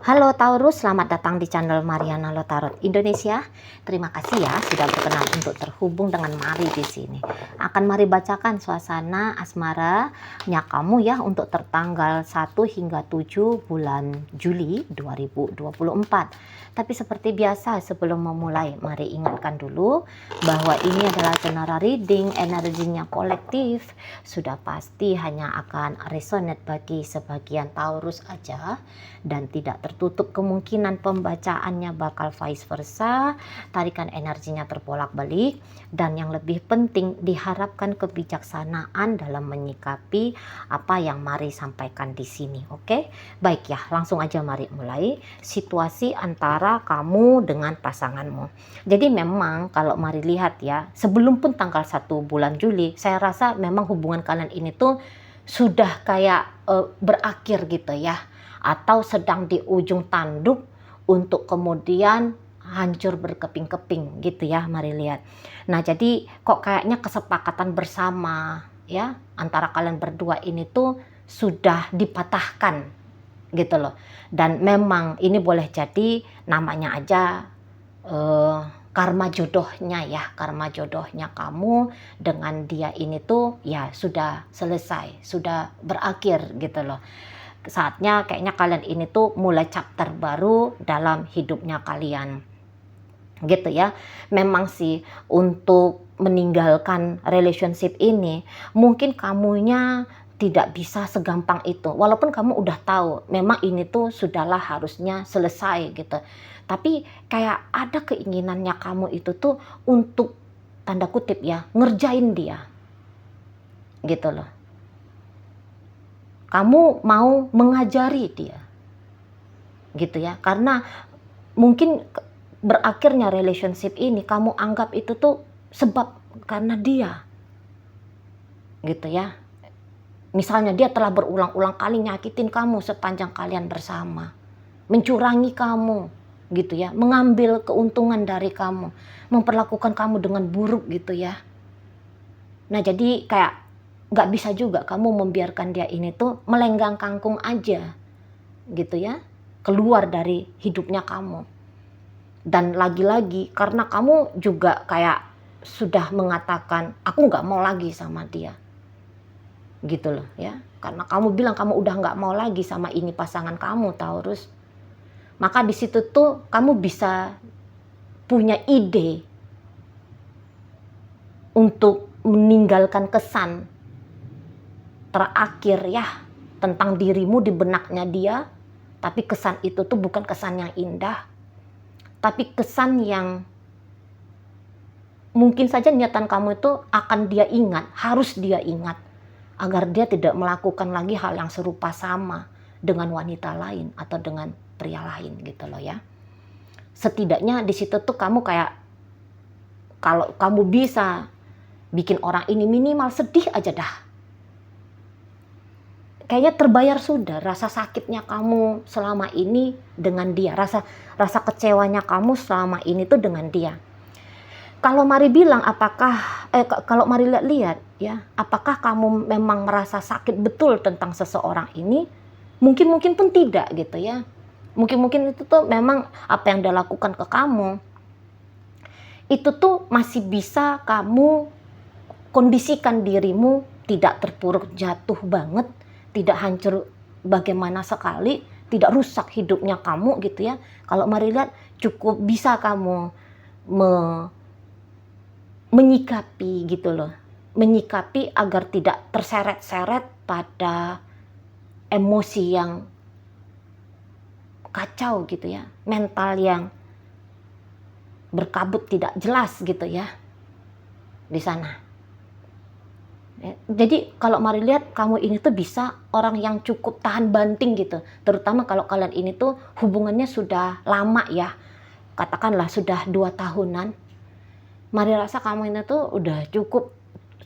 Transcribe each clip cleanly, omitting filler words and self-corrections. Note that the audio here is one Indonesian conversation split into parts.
Halo Taurus, selamat datang di channel Mariana Lotarot Indonesia. Terima kasih ya sudah berkenan untuk terhubung dengan Mari di sini. Akan Mari bacakan suasana asmaranya kamu ya untuk tertanggal 1 hingga 7 bulan Juli 2024. Tapi seperti biasa sebelum memulai, mari ingatkan dulu bahwa ini adalah general reading, energinya kolektif. Sudah pasti hanya akan resonate bagi sebagian Taurus aja dan tidak tertutup kemungkinan pembacaannya bakal vice versa, tarikan energinya terbolak-balik, dan yang lebih penting diharapkan kebijaksanaan dalam menyikapi apa yang Mari sampaikan di sini. Oke? Baik ya, langsung aja mari mulai situasi antara kamu dengan pasanganmu. Jadi memang kalau Mari lihat ya, sebelum pun tanggal 1 bulan Juli, saya rasa memang hubungan kalian ini tuh sudah kayak berakhir gitu ya, atau sedang di ujung tanduk untuk kemudian hancur berkeping-keping gitu ya. Mari lihat. Nah, jadi kok kayaknya kesepakatan bersama ya antara kalian berdua ini tuh sudah dipatahkan gitu loh. Dan memang ini boleh jadi namanya aja karma jodohnya ya, karma jodohnya kamu dengan dia ini tuh ya sudah selesai, sudah berakhir gitu loh. Saatnya kayaknya kalian ini tuh mulai chapter baru dalam hidupnya kalian gitu ya. Memang sih untuk meninggalkan relationship ini mungkin kamunya tidak bisa segampang itu, walaupun kamu udah tahu memang ini tuh sudahlah harusnya selesai gitu, tapi kayak ada keinginannya kamu itu tuh untuk tanda kutip ya ngerjain dia gitu loh. Kamu mau mengajari dia gitu ya, karena mungkin berakhirnya relationship ini kamu anggap itu tuh sebab karena dia gitu ya. Misalnya dia telah berulang-ulang kali nyakitin kamu sepanjang kalian bersama, mencurangi kamu gitu ya, mengambil keuntungan dari kamu, memperlakukan kamu dengan buruk gitu ya. Nah jadi kayak nggak bisa juga kamu membiarkan dia ini tuh melenggang kangkung aja gitu ya, keluar dari hidupnya kamu. Dan lagi-lagi karena kamu juga kayak sudah mengatakan aku nggak mau lagi sama dia gitu loh ya, karena kamu bilang kamu udah nggak mau lagi sama ini pasangan kamu Taurus, maka di situ tuh kamu bisa punya ide untuk meninggalkan kesan terakhir ya tentang dirimu di benaknya dia, tapi kesan itu tuh bukan kesan yang indah, tapi kesan yang mungkin saja niatan kamu itu akan dia ingat, harus dia ingat agar dia tidak melakukan lagi hal yang serupa sama dengan wanita lain atau dengan pria lain gitu loh ya. Setidaknya di situ tuh kamu kayak kalau kamu bisa bikin orang ini minimal sedih aja dah, kayaknya terbayar sudah rasa sakitnya kamu selama ini dengan dia, rasa kecewanya kamu selama ini tuh dengan dia. Kalau Mari bilang kalau Mari lihat ya, apakah kamu memang merasa sakit betul tentang seseorang ini? Mungkin pun tidak gitu ya. Mungkin itu tuh memang apa yang dia lakukan ke kamu itu tuh masih bisa kamu kondisikan dirimu tidak terpuruk jatuh banget, tidak hancur bagaimana sekali, tidak rusak hidupnya kamu gitu ya. Kalau Mari lihat cukup bisa kamu menyikapi gitu loh, menyikapi agar tidak terseret-seret pada emosi yang kacau gitu ya, mental yang berkabut tidak jelas gitu ya di sana. Jadi kalau Mari lihat kamu ini tuh bisa orang yang cukup tahan banting gitu, terutama kalau kalian ini tuh hubungannya sudah lama ya, katakanlah sudah 2 tahunan. Mari rasa kamu ini tuh udah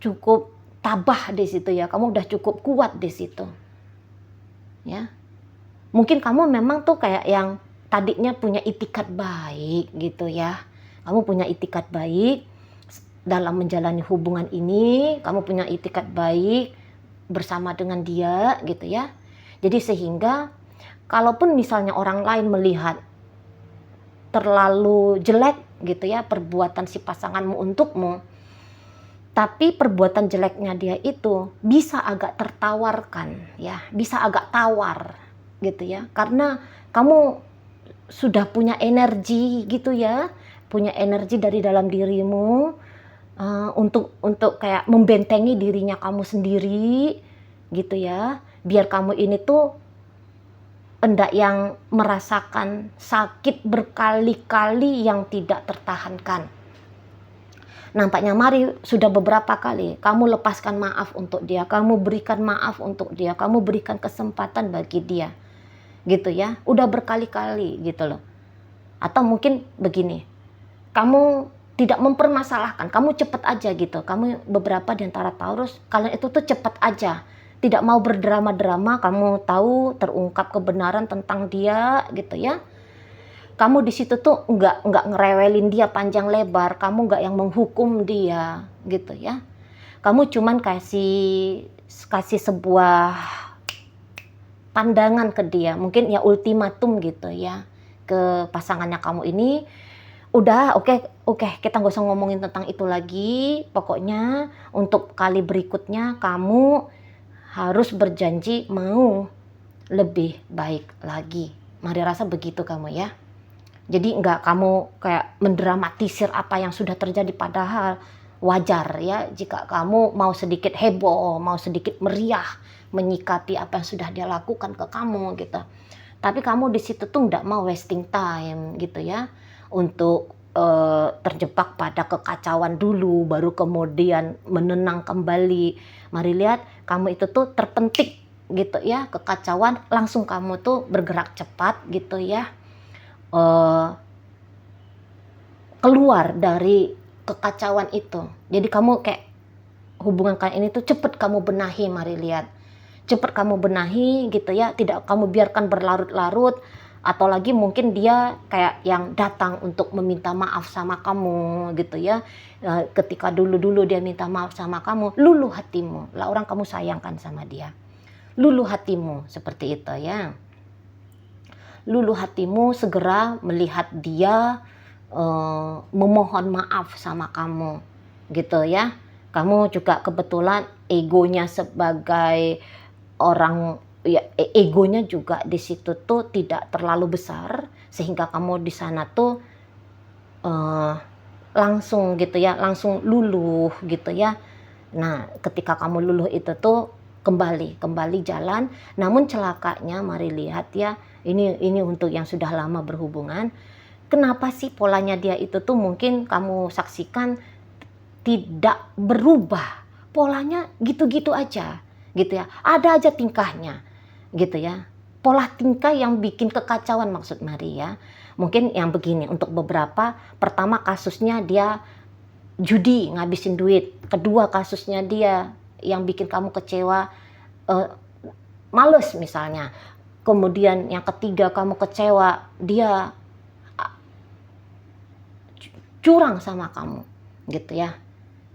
cukup tabah di situ ya, kamu udah cukup kuat di situ ya. Mungkin kamu memang tuh kayak yang tadinya punya itikat baik gitu ya, kamu punya itikat baik dalam menjalani hubungan ini, kamu punya itikat baik bersama dengan dia gitu ya. Jadi sehingga kalaupun misalnya orang lain melihat terlalu jelek gitu ya perbuatan si pasanganmu untukmu, tapi perbuatan jeleknya dia itu bisa agak tertawarkan ya, bisa agak tawar gitu ya, karena kamu sudah punya energi gitu ya, punya energi dari dalam dirimu untuk kayak membentengi dirinya kamu sendiri gitu ya, biar kamu ini tuh hendak yang merasakan sakit berkali-kali yang tidak tertahankan. Nampaknya Mari sudah beberapa kali kamu lepaskan maaf untuk dia, kamu berikan maaf untuk dia, kamu berikan kesempatan bagi dia gitu ya, udah berkali-kali gitu loh. Atau mungkin begini, kamu tidak mempermasalahkan, kamu cepet aja gitu, kamu beberapa di antara Taurus, kalian itu tuh cepet aja, tidak mau berdrama-drama, kamu tahu terungkap kebenaran tentang dia gitu ya. Kamu di situ tuh nggak ngerewelin dia panjang lebar, kamu nggak yang menghukum dia gitu ya. Kamu cuman kasih sebuah pandangan ke dia, mungkin ya ultimatum gitu ya ke pasangannya kamu ini. Udah, oke, kita nggak usah ngomongin tentang itu lagi. Pokoknya untuk kali berikutnya kamu harus berjanji mau lebih baik lagi. Mari rasa begitu kamu ya. Jadi nggak kamu kayak mendramatisir apa yang sudah terjadi, padahal wajar ya jika kamu mau sedikit heboh, mau sedikit meriah menyikapi apa yang sudah dia lakukan ke kamu gitu. Tapi kamu di situ tuh nggak mau wasting time gitu ya, untuk terjebak pada kekacauan dulu baru kemudian menenang kembali. Mari lihat, kamu itu tuh terpentik gitu ya, kekacauan langsung kamu tuh bergerak cepat gitu ya, keluar dari kekacauan itu. Jadi kamu kayak hubungan kalian ini tuh cepet kamu benahi. Mari lihat, cepet kamu benahi gitu ya, tidak kamu biarkan berlarut-larut. Atau lagi mungkin dia kayak yang datang untuk meminta maaf sama kamu gitu ya. Ketika dulu dia minta maaf sama kamu, luluh hatimu, lah orang kamu sayangkan sama dia, luluh hatimu seperti itu ya. Luluh hatimu segera melihat dia memohon maaf sama kamu gitu ya. Kamu juga kebetulan egonya sebagai orang ya, egonya juga di situ tuh tidak terlalu besar, sehingga kamu di sana tuh langsung gitu ya, langsung luluh gitu ya. Nah, ketika kamu luluh itu tuh kembali jalan. Namun celakanya Mari lihat ya, ini untuk yang sudah lama berhubungan. Kenapa sih polanya dia itu tuh mungkin kamu saksikan tidak berubah, polanya gitu-gitu aja gitu ya, ada aja tingkahnya gitu ya, pola tingkah yang bikin kekacauan maksud Mari ya. Mungkin yang begini, untuk beberapa, pertama kasusnya dia judi ngabisin duit, kedua kasusnya dia yang bikin kamu kecewa, males misalnya, kemudian yang ketiga kamu kecewa dia curang sama kamu gitu ya,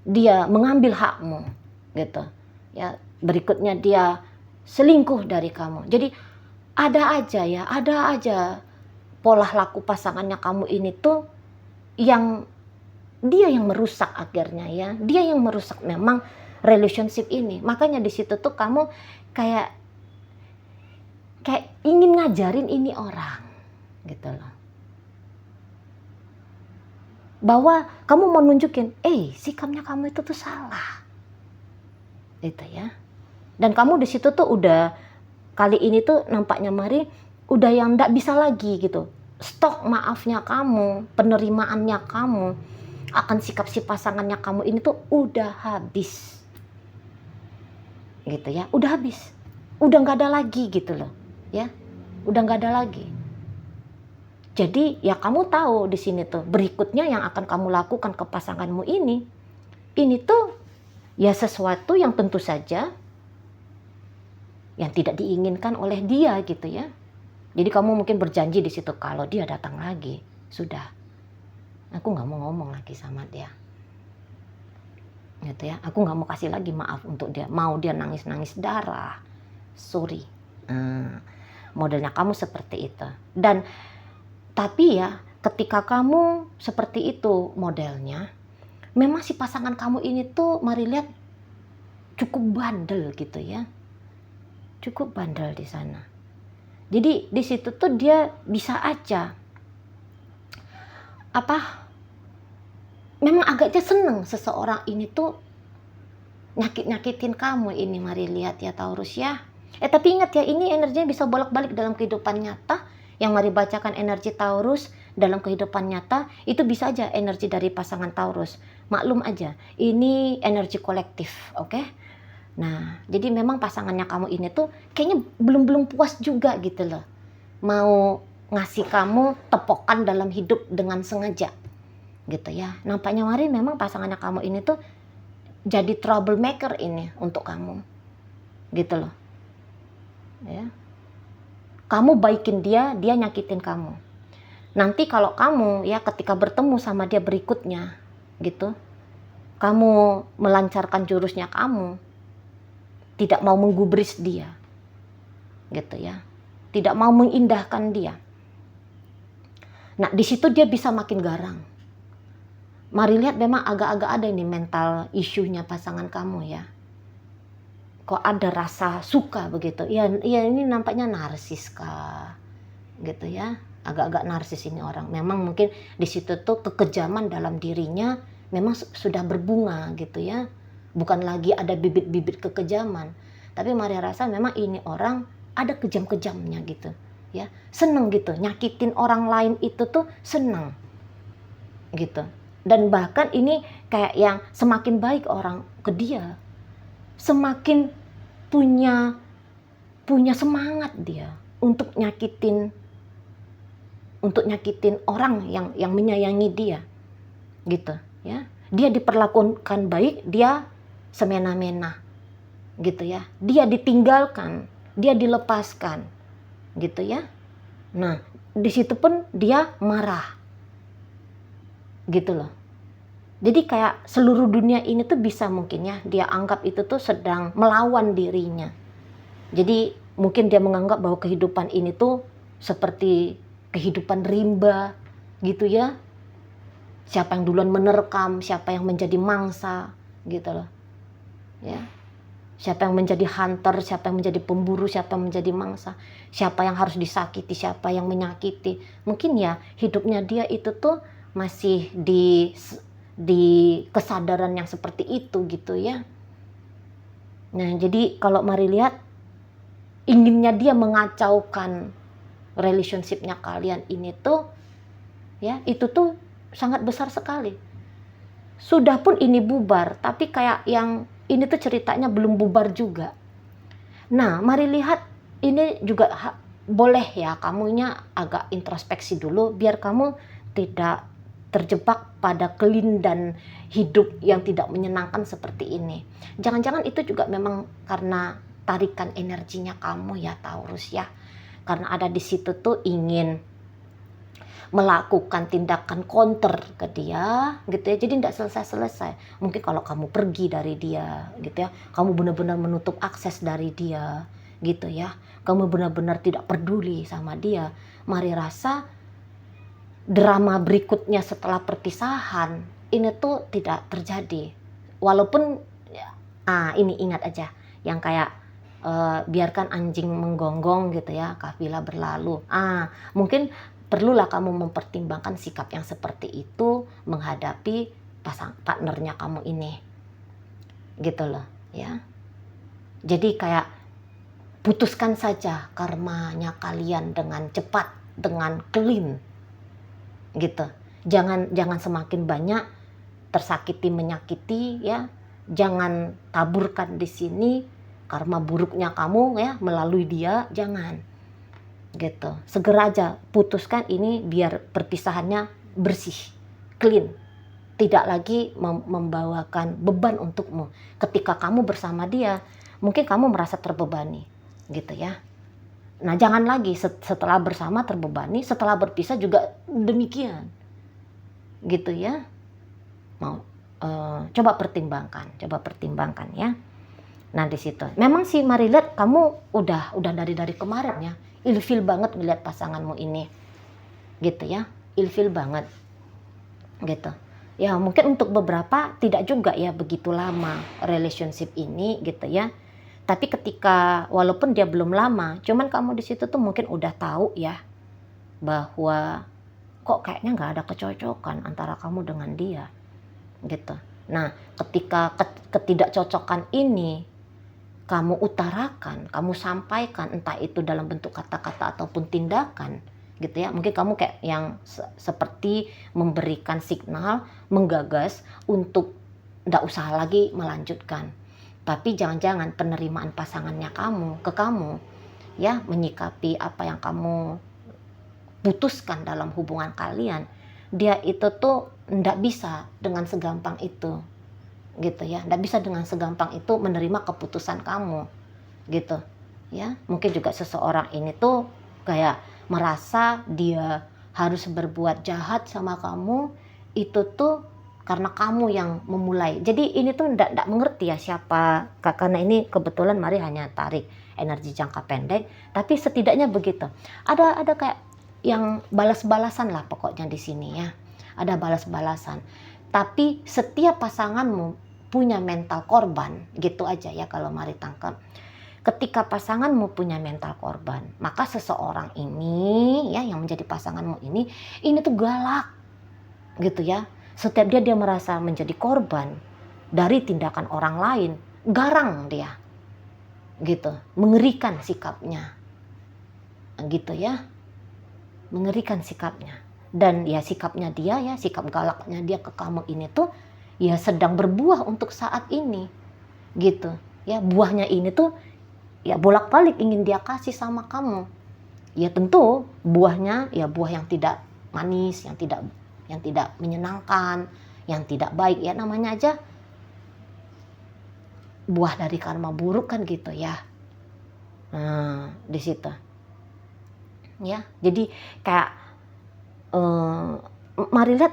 dia mengambil hakmu gitu ya, berikutnya dia selingkuh dari kamu. Jadi ada aja pola laku pasangannya kamu ini tuh yang dia yang merusak akhirnya ya, dia yang merusak memang relationship ini. Makanya di situ tuh kamu kayak ingin ngajarin ini orang gitu loh, bahwa kamu mau nunjukin, sikapnya kamu itu tuh salah, gitu ya. Dan kamu di situ tuh udah kali ini tuh nampaknya Mari udah yang nggak bisa lagi gitu. Stok maafnya kamu, penerimaannya kamu akan sikap si pasangannya kamu ini tuh udah habis, gitu ya. Udah habis, udah nggak ada lagi gitu loh, ya. Udah nggak ada lagi. Jadi ya kamu tahu di sini tuh berikutnya yang akan kamu lakukan ke pasanganmu ini tuh ya sesuatu yang tentu saja yang tidak diinginkan oleh dia gitu ya. Jadi kamu mungkin berjanji di situ, kalau dia datang lagi, sudah, aku nggak mau ngomong lagi sama dia, gitu ya. Aku nggak mau kasih lagi maaf untuk dia. Mau dia nangis darah, sorry. modelnya kamu seperti itu. Dan tapi ya ketika kamu seperti itu modelnya, memang si pasangan kamu ini tuh mari lihat cukup bandel gitu ya, cukup bandel di sana. Jadi di situ tuh dia bisa aja memang agaknya seneng seseorang ini tuh nyakitin kamu ini, mari lihat ya Taurus ya. Tapi ingat ya, ini energinya bisa bolak-balik dalam kehidupan nyata. Yang mari bacakan energi Taurus dalam kehidupan nyata, itu bisa aja energi dari pasangan Taurus. Maklum aja, ini energi kolektif, oke? Nah, jadi memang pasangannya kamu ini tuh kayaknya belum puas juga gitu loh. Mau ngasih kamu tepokan dalam hidup dengan sengaja. Gitu ya. Nampaknya mari memang pasangannya kamu ini tuh jadi troublemaker ini untuk kamu. Gitu loh. Ya. Kamu baikin dia, dia nyakitin kamu. Nanti kalau kamu ya ketika bertemu sama dia berikutnya gitu, kamu melancarkan jurusnya kamu, tidak mau menggubris dia. Gitu ya. Tidak mau mengindahkan dia. Nah, di situ dia bisa makin garang. Mari lihat memang agak-agak ada ini mental isunya pasangan kamu ya. Kok ada rasa suka begitu. Ya ini nampaknya narsis kah. Gitu ya. Agak-agak narsis ini orang. Memang mungkin di situ tuh kekejaman dalam dirinya memang sudah berbunga gitu ya. Bukan lagi ada bibit-bibit kekejaman. Tapi mari rasa memang ini orang ada kejam-kejamnya gitu. Ya, seneng gitu, nyakitin orang lain itu tuh seneng gitu. Dan bahkan ini kayak yang semakin baik orang ke dia, semakin punya semangat dia untuk nyakitin orang yang menyayangi dia gitu ya. Dia diperlakukan baik, dia semena-mena gitu ya. Dia ditinggalkan, dia dilepaskan gitu ya. Nah, di situ pun dia marah. Gitu loh. Jadi kayak seluruh dunia ini tuh bisa mungkin ya dia anggap itu tuh sedang melawan dirinya. Jadi mungkin dia menganggap bahwa kehidupan ini tuh seperti kehidupan rimba gitu ya. Siapa yang duluan menerkam, siapa yang menjadi mangsa gitu loh. Ya. Siapa yang menjadi hunter, siapa yang menjadi pemburu, siapa yang menjadi mangsa, siapa yang harus disakiti, siapa yang menyakiti. Mungkin ya hidupnya dia itu tuh masih di kesadaran yang seperti itu gitu ya. Nah, jadi kalau mari lihat inginnya dia mengacaukan relationship-nya kalian ini tuh ya, itu tuh sangat besar sekali. Sudah pun ini bubar, tapi kayak yang ini tuh ceritanya belum bubar juga. Nah, mari lihat ini juga boleh ya kamunya agak introspeksi dulu biar kamu tidak terjebak pada kelindan hidup yang tidak menyenangkan seperti ini. Jangan-jangan itu juga memang karena tarikan energinya kamu ya Taurus ya. Karena ada di situ tuh ingin melakukan tindakan counter ke dia gitu ya, jadi tidak selesai-selesai. Mungkin kalau kamu pergi dari dia gitu ya, kamu benar-benar menutup akses dari dia gitu ya, kamu benar-benar tidak peduli sama dia, mari rasa drama berikutnya setelah perpisahan ini tuh tidak terjadi. Walaupun ini ingat aja yang kayak biarkan anjing menggonggong gitu ya, kafilah berlalu. Mungkin perlulah kamu mempertimbangkan sikap yang seperti itu menghadapi partnernya kamu ini. Gitu loh, ya. Jadi kayak putuskan saja karmanya kalian dengan cepat, dengan clean. Gitu. Jangan semakin banyak tersakiti menyakiti ya. Jangan taburkan di sini karma buruknya kamu ya melalui dia, jangan. Gitu. Segera aja putuskan ini biar perpisahannya bersih, clean. Tidak lagi membawakan beban untukmu. Ketika kamu bersama dia, mungkin kamu merasa terbebani, gitu ya. Nah, jangan lagi setelah bersama terbebani, setelah berpisah juga demikian. Gitu ya. Coba pertimbangkan ya. Nah, di situ. Memang sih mari lihat kamu udah dari kemarin ya. ilfil banget melihat pasanganmu ini, gitu ya, ilfil banget, gitu. Ya mungkin untuk beberapa tidak juga ya begitu lama relationship ini, gitu ya. Tapi ketika walaupun dia belum lama, cuman kamu di situ tuh mungkin udah tahu ya bahwa kok kayaknya nggak ada kecocokan antara kamu dengan dia, gitu. Nah, ketika ketidakcocokan ini kamu utarakan, kamu sampaikan, entah itu dalam bentuk kata-kata ataupun tindakan, gitu ya. Mungkin kamu kayak yang seperti memberikan signal, menggagas untuk nggak usah lagi melanjutkan. Tapi jangan-jangan penerimaan pasangannya kamu ke kamu, ya, menyikapi apa yang kamu putuskan dalam hubungan kalian, dia itu tuh nggak bisa dengan segampang itu, gitu ya, nggak bisa dengan segampang itu menerima keputusan kamu, gitu ya. Mungkin juga seseorang ini tuh kayak merasa dia harus berbuat jahat sama kamu itu tuh karena kamu yang memulai. Jadi ini tuh nggak mengerti ya siapa, karena ini kebetulan Mari hanya tarik energi jangka pendek, tapi setidaknya begitu. Ada kayak yang balas-balasan lah pokoknya di sini ya. Ada balas-balasan. Tapi setiap pasanganmu punya mental korban, gitu aja ya kalau Mari tangkap. Ketika pasanganmu punya mental korban, maka seseorang ini ya yang menjadi pasanganmu ini tuh galak, gitu ya. Setiap dia merasa menjadi korban dari tindakan orang lain, garang dia, gitu, mengerikan sikapnya, gitu ya, mengerikan sikapnya. Dan ya sikapnya dia ya, sikap galaknya dia ke kamu ini tuh ya sedang berbuah untuk saat ini, gitu ya. Buahnya ini tuh ya bolak-balik ingin dia kasih sama kamu. Ya tentu buahnya ya buah yang tidak manis, yang tidak menyenangkan, yang tidak baik ya, namanya aja buah dari karma buruk kan, gitu ya. Nah, di situ. Ya, jadi kayak mari lihat,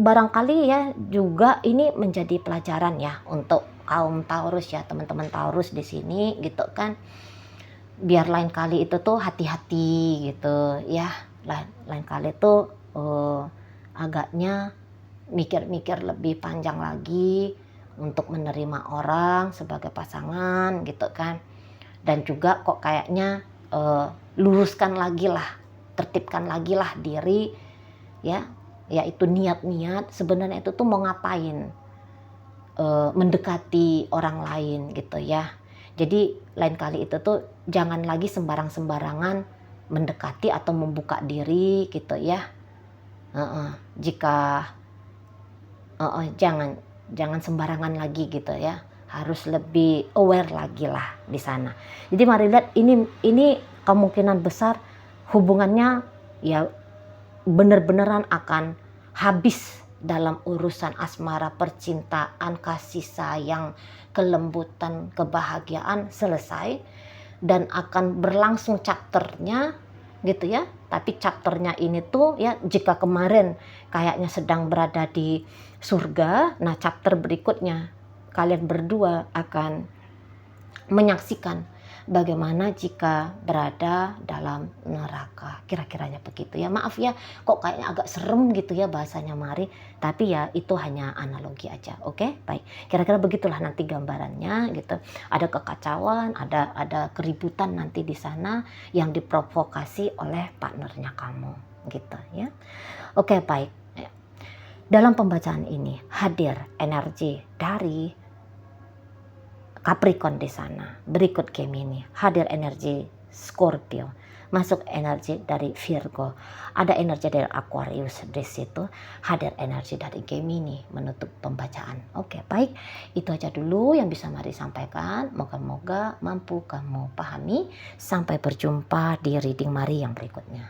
barangkali ya juga ini menjadi pelajaran ya untuk kaum Taurus ya, teman-teman Taurus di sini, gitu kan. Biar lain kali itu tuh hati-hati gitu ya. Lain kali tuh agaknya mikir-mikir lebih panjang lagi untuk menerima orang sebagai pasangan, gitu kan. Dan juga kok kayaknya luruskan lagi lah, tertibkan lagi lah diri ya, yaitu niat-niat sebenarnya itu tuh mau ngapain, mendekati orang lain, gitu ya. Jadi lain kali itu tuh jangan lagi sembarangan mendekati atau membuka diri, gitu ya. Jika jangan sembarangan lagi, gitu ya. Harus lebih aware lagi lah di sana. Jadi mari lihat, ini kemungkinan besar hubungannya ya bener-beneran akan habis dalam urusan asmara, percintaan, kasih sayang, kelembutan, kebahagiaan selesai dan akan berlangsung chapternya, gitu ya. Tapi chapternya ini tuh ya, jika kemarin kayaknya sedang berada di surga, nah chapter berikutnya kalian berdua akan menyaksikan bagaimana jika berada dalam neraka. Kira-kiranya begitu ya. Maaf ya, kok kayaknya agak serem gitu ya bahasanya Mari. Tapi ya itu hanya analogi aja. Oke, baik. Kira-kira begitulah nanti gambarannya gitu. Ada kekacauan, ada keributan nanti di sana yang diprovokasi oleh partnernya kamu, gitu ya. Oke, baik. Dalam pembacaan ini hadir energi dari Capricorn di sana, berikut Gemini, hadir energi Scorpio, masuk energi dari Virgo, ada energi dari Aquarius di situ, hadir energi dari Gemini menutup pembacaan. Oke, baik, itu aja dulu yang bisa Mari sampaikan. Moga-moga mampu kamu pahami. Sampai berjumpa di reading Mari yang berikutnya.